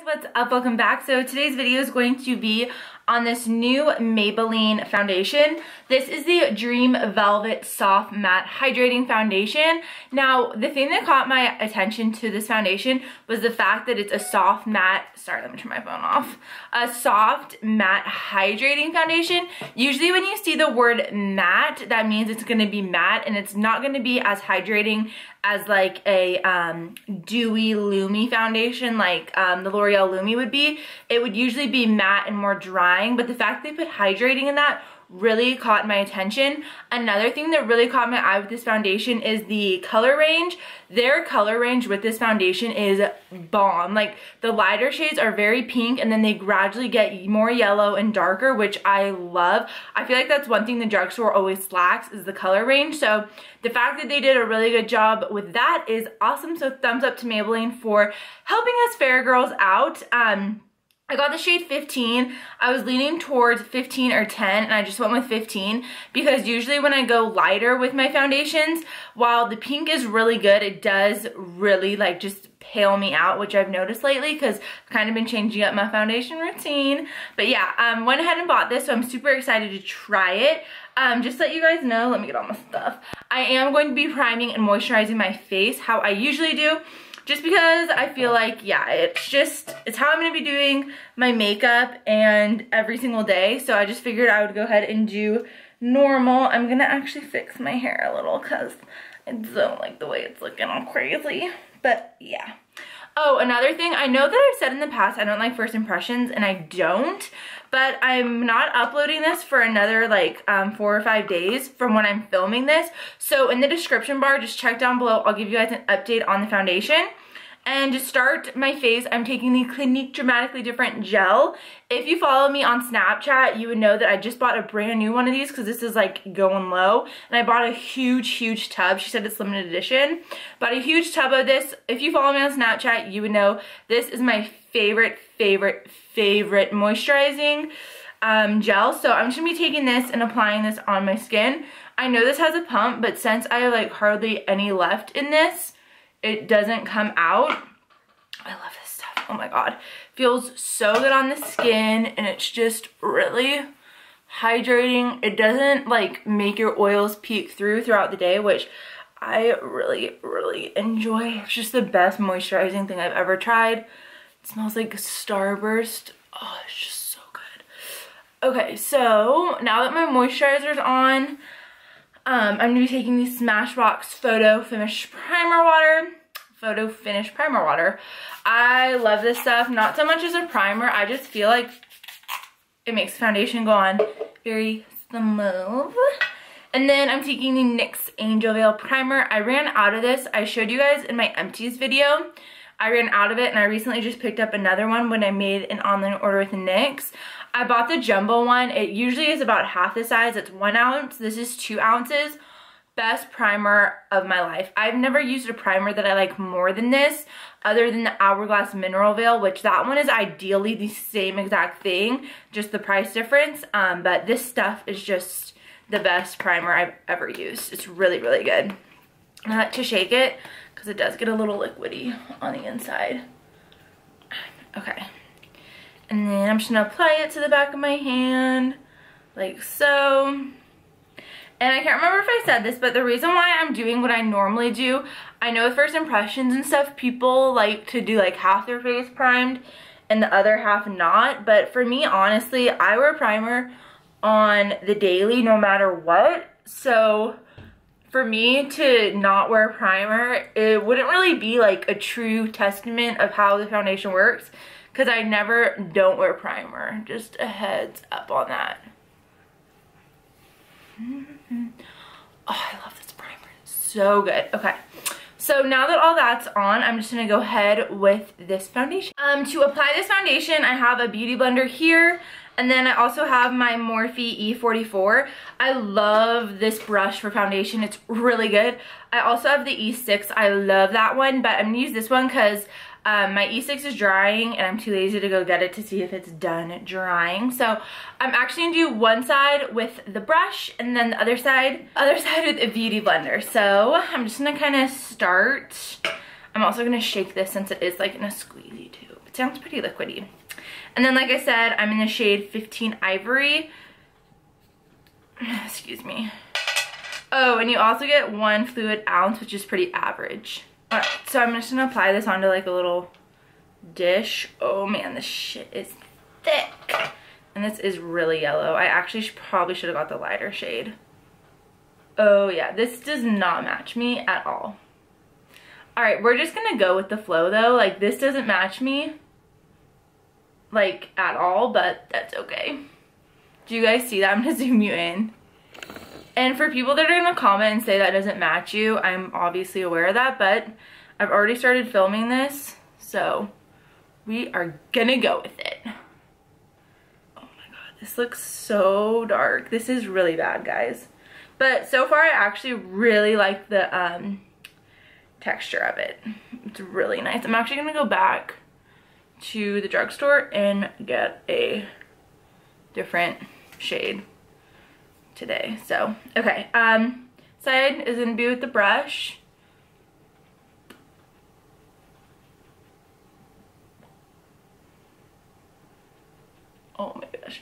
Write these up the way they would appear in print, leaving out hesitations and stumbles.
What's up? Welcome back. So today's video is going to be on this new Maybelline foundation. This is the Dream Velvet Soft Matte Hydrating Foundation. Now, the thing that caught my attention to this foundation was the fact that it's a soft matte, sorry, let me turn my phone off, a soft matte hydrating foundation. Usually when you see the word matte, that means it's going to be matte and it's not going to be as hydrating as like a dewy Lumi foundation like the L'Oreal Lumi would be. It would usually be matte and more drying, but the fact they put hydrating in that really caught my attention. Another thing that really caught my eye with this foundation is the color range. Their color range with this foundation is bomb. Like, the lighter shades are very pink and then they gradually get more yellow and darker, which I love. I feel like that's one thing the drugstore always slacks is the color range. So the fact that they did a really good job with that is awesome. So thumbs up to Maybelline for helping us fair girls out. I got the shade 15. I was leaning towards 15 or 10 and I just went with 15 because usually when I go lighter with my foundations, while the pink is really good, it does really like just pale me out, which I've noticed lately because I've kind of been changing up my foundation routine. But yeah, went ahead and bought this, so I'm super excited to try it. Just to let you guys know, let me get all my stuff. I am going to be priming and moisturizing my face how I usually do. Just because I feel like, yeah, it's how I'm going to be doing my makeup and every single day. So I just figured I would go ahead and do normal. I'm going to actually fix my hair a little because I don't like the way it's looking all crazy. But yeah. Oh, another thing, I know that I've said in the past I don't like first impressions, and I don't. But I'm not uploading this for another like 4 or 5 days from when I'm filming this. So in the description bar, just check down below. I'll give you guys an update on the foundation. And to start my face, I'm taking the Clinique Dramatically Different Gel. If you follow me on Snapchat, you would know that I just bought a brand new one of these because this is like going low. And I bought a huge tub. She said it's limited edition. Bought a huge tub of this. If you follow me on Snapchat, you would know this is my favorite moisturizing gel. So I'm just gonna be taking this and applying this on my skin. I know this has a pump, but since I have like hardly any left in this, it doesn't come out. I love this stuff. Oh my god. Feels so good on the skin and it's just really hydrating. It doesn't like make your oils peek throughout the day, which I really enjoy. It's just the best moisturizing thing I've ever tried. It smells like Starburst. Oh, it's just so good. Okay, so now that my moisturizer's on, I'm going to be taking the Smashbox Photo Finish Primer Water. I love this stuff. Not so much as a primer. I just feel like it makes foundation go on very smooth. And then I'm taking the NYX Angel Veil Primer. I ran out of this. I showed you guys in my empties video. I ran out of it and I recently just picked up another one when I made an online order with NYX. I bought the jumbo one. It usually is about half the size. It's 1 ounce. This is 2 ounces. Best primer of my life. I've never used a primer that I like more than this, other than the Hourglass Mineral Veil, which that one is ideally the same exact thing, just the price difference. But this stuff is just the best primer I've ever used. It's really good. I like to shake it because it does get a little liquidy on the inside. Okay. And then I'm just going to apply it to the back of my hand, like so. And I can't remember if I said this, but the reason why I'm doing what I normally do, I know with first impressions and stuff, people like to do like half their face primed and the other half not. But for me, honestly, I wear primer on the daily no matter what. So for me to not wear primer, it wouldn't really be like a true testament of how the foundation works. Because I never don't wear primer. Just a heads up on that. Oh, I love this primer. It's so good. Okay. So now that all that's on, I'm just going to go ahead with this foundation. To apply this foundation, I have a beauty blender here. And then I also have my Morphe E44. I love this brush for foundation. It's really good. I also have the E6. I love that one. But I'm going to use this one because my E6 is drying and I'm too lazy to go get it to see if it's done drying. So I'm actually going to do one side with the brush and then the other side with a beauty blender. So I'm just going to kind of start. I'm also going to shake this since it is like in a squeezy tube. It sounds pretty liquidy. And then, like I said, I'm in the shade 15 Ivory. Excuse me. Oh, and you also get 1 fluid ounce, which is pretty average. Alright, so I'm just gonna apply this onto like a little dish. Oh man, this shit is thick. And this is really yellow. I actually probably should have got the lighter shade. Oh yeah, this does not match me at all. Alright, we're just gonna go with the flow though. Like, this doesn't match me, like, at all, but that's okay. Do you guys see that? I'm gonna zoom you in. And for people that are gonna comment and say that doesn't match you, I'm obviously aware of that, but I've already started filming this, so we are gonna go with it. Oh my god, this looks so dark. This is really bad, guys. But so far, I actually really like the texture of it. It's really nice. I'm actually gonna go back to the drugstore and get a different shade today. So, okay. Side is gonna be with the brush. Oh my gosh.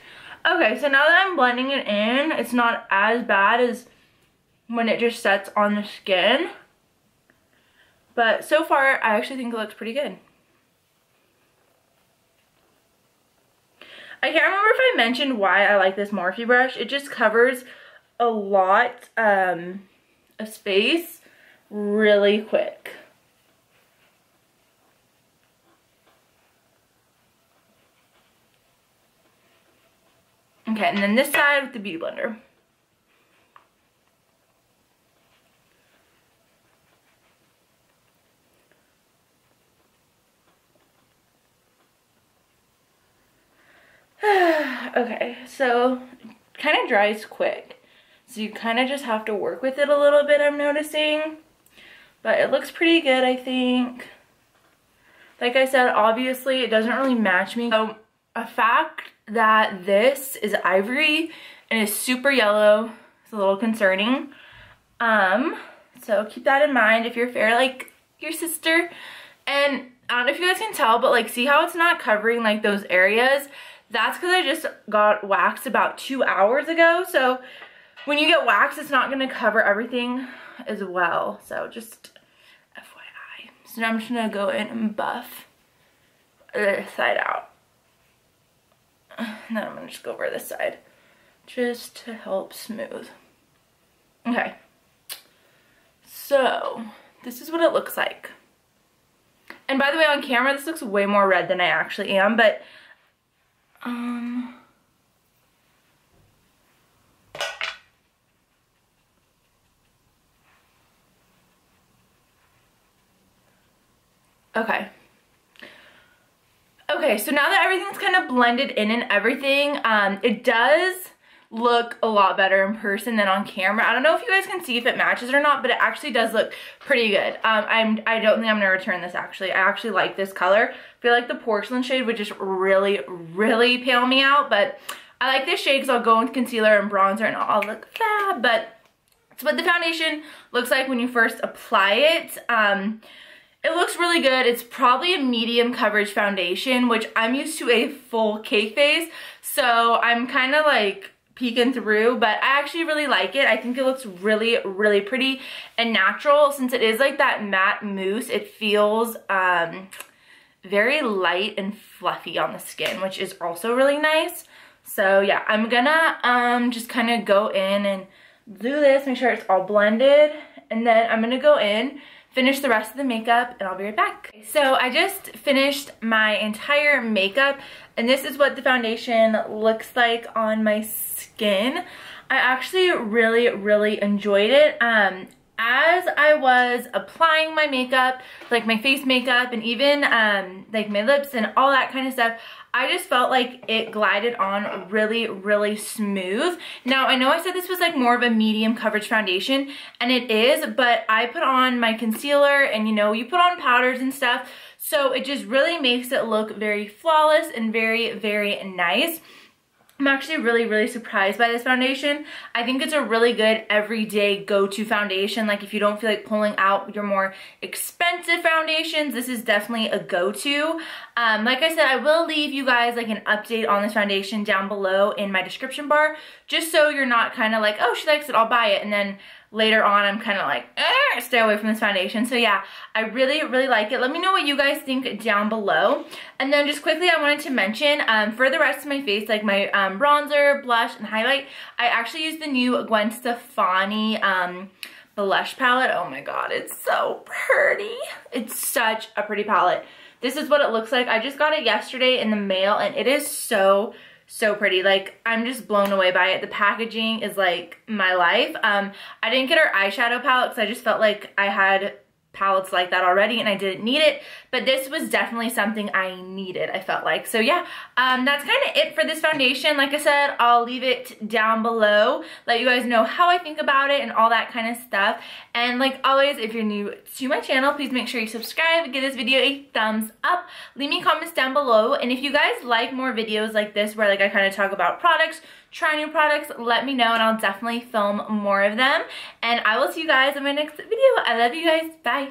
Okay, so now that I'm blending it in, it's not as bad as when it just sets on the skin. But so far, I actually think it looks pretty good. I can't remember if I mentioned why I like this Morphe brush. It just covers a lot of space really quick. Okay, and then this side with the Beauty Blender. Okay, so it kind of dries quick. So you kind of just have to work with it a little bit, I'm noticing. But it looks pretty good, I think. Like I said, obviously it doesn't really match me. So a fact that this is ivory and is super yellow is a little concerning. So keep that in mind if you're fair like your sister. And I don't know if you guys can tell, but like, see how it's not covering like those areas? That's because I just got waxed about 2 hours ago. So when you get waxed, it's not going to cover everything as well. So just FYI. So now I'm just going to go in and buff this side out. And then I'm going to just go over this side just to help smooth. Okay. So this is what it looks like. And by the way, on camera, this looks way more red than I actually am, but okay. Okay, so now that everything's kind of blended in and everything, it does look a lot better in person than on camera. I don't know if you guys can see if it matches or not, but it actually does look pretty good. I don't think I'm gonna return this actually. I actually like this color. I feel like the porcelain shade would just really, really pale me out, but I like this shade because I'll go with concealer and bronzer and I'll look fab, but it's what the foundation looks like when you first apply it. It looks really good. It's probably a medium coverage foundation, which I'm used to a full cake face, so I'm kind of like peeking through, but I actually really like it. I think it looks really, really pretty and natural. Since it is like that matte mousse, it feels very light and fluffy on the skin, which is also really nice. So yeah, I'm gonna just kind of go in and do this, make sure it's all blended, and then I'm gonna go in, finish the rest of the makeup, and I'll be right back. So I just finished my entire makeup, and this is what the foundation looks like on my skin. I actually really, really enjoyed it. As I was applying my makeup, like my face makeup, and even like my lips and all that kind of stuff, I just felt like it glided on really, really smooth. Now, I know I said this was like more of a medium coverage foundation, and it is, but I put on my concealer, and you know, you put on powders and stuff, so it just really makes it look very flawless and very, very nice. I'm actually really surprised by this foundation. I think it's a really good everyday go-to foundation. Like if you don't feel like pulling out your more expensive foundations, this is definitely a go-to. Like I said, I will leave you guys like an update on this foundation down below in my description bar, just so you're not kind of like, oh, she likes it, I'll buy it, and then later on I'm kind of like, stay away from this foundation. So yeah, I really like it. Let me know what you guys think down below. And then just quickly, I wanted to mention for the rest of my face, like my bronzer, blush, and highlight, I actually used the new Gwen Stefani blush palette. Oh my god, it's so pretty. It's such a pretty palette. This is what it looks like. I just got it yesterday in the mail, and it is so pretty. Like, I'm just blown away by it. The packaging is like my life. I didn't get her eyeshadow palette because I just felt like I had palettes like that already and I didn't need it, but this was definitely something I needed, I felt like. So yeah, that's kind of it for this foundation. Like I said, I'll leave it down below, let you guys know how I think about it and all that kind of stuff. And like always, if you're new to my channel, please make sure you subscribe, give this video a thumbs up, leave me comments down below, and if you guys like more videos like this where like I kind of talk about products, try new products, let me know and I'll definitely film more of them. And I will see you guys in my next video. I love you guys. Bye.